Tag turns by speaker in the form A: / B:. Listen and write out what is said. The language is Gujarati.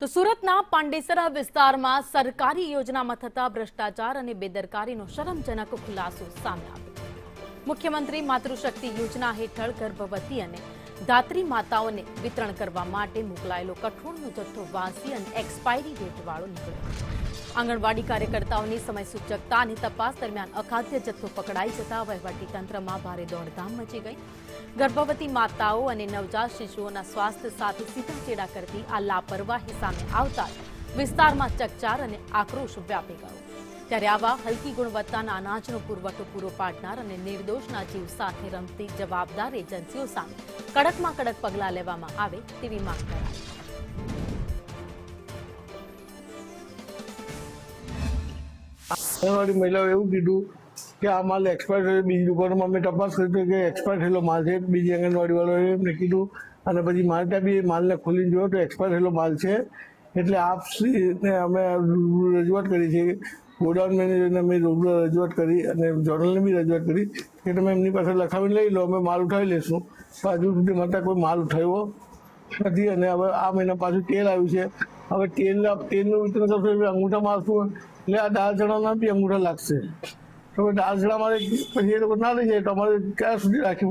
A: તો સુરતના પાંડેસરા વિસ્તારમાં સરકારી યોજનામાં થતા ભ્રષ્ટાચાર અને બેદરકારીનો શરમજનક ખુલાસો સામે આવ્યો। મુખ્યમંત્રી માતૃશક્તિ યોજના હેઠળ ગર્ભવતી અને ધાત્રી માતાઓને વિતરણ કરવા માટે મોકલાયેલો કઠોળનો જથ્થો વાસી અને એક્સપાયરી ડેટ વાળો નીકળ્યો। આંગણવાડી કાર્યકર્તાઓની સમયસૂચકતા અને તપાસ દરમિયાન અખાદ્ય જથ્થો પકડાઈ જતા વહીવટી તંત્રમાં ભારે દોડધામ મચી ગઈ। ગર્ભવતી માતાઓ અને નવજાત શિશુઓના સ્વાસ્થ્ય સાથે સીધા ચેડા કરતી આ લાપરવાહી સામે આવતા વિસ્તારમાં ચકચાર અને આક્રોશ વ્યાપી ગયો। ત્યારે આવા હલકી ગુણવત્તાના અનાજનો પુરવઠો પૂરો પાડનાર અને નિર્દોષના જીવ સાથે રમતી જવાબદાર એજન્સીઓ સામે કડકમાં કડક પગલાં લેવામાં આવે તેવી માંગ કરાઈ।
B: આંગણવાડી મહિલાઓ એવું કીધું કે આ માલ એક્સપાયર થયો। બીજી દુકાનોમાં અમે તપાસ કરી કે એક્સપાયર થયેલો માલ છે। બીજી આંગણવાડીવાળાએ એમને કીધું અને પછી મારે ત્યાં બી માલને ખોલીને જોયો તો એક્સપાયર થયેલો માલ છે। એટલે આપશ્રીને અમે રજૂઆત કરી છે। ગોડાઉન મેનેજરને અમે રજૂઆત કરી અને જનરલને બી રજૂઆત કરી કે તમે એમની પાસે લખાવીને લઈ લો, અમે માલ ઉઠાવી લઈશું। તો હજુ સુધી માતા કોઈ માલ ઉઠાવ્યો નથી અને હવે આ મહિના પાછું તેલ આવ્યું છે। હવે તેલનું વિતરણ કરશો એટલે અંગૂઠા મારશું એટલે આ દાળ ચણાના બી અંગૂઠા લાગશે। તો દાળ ચણા મારે પછી એ લોકો ના લઈ જાય તો અમારે ક્યાં સુધી રાખી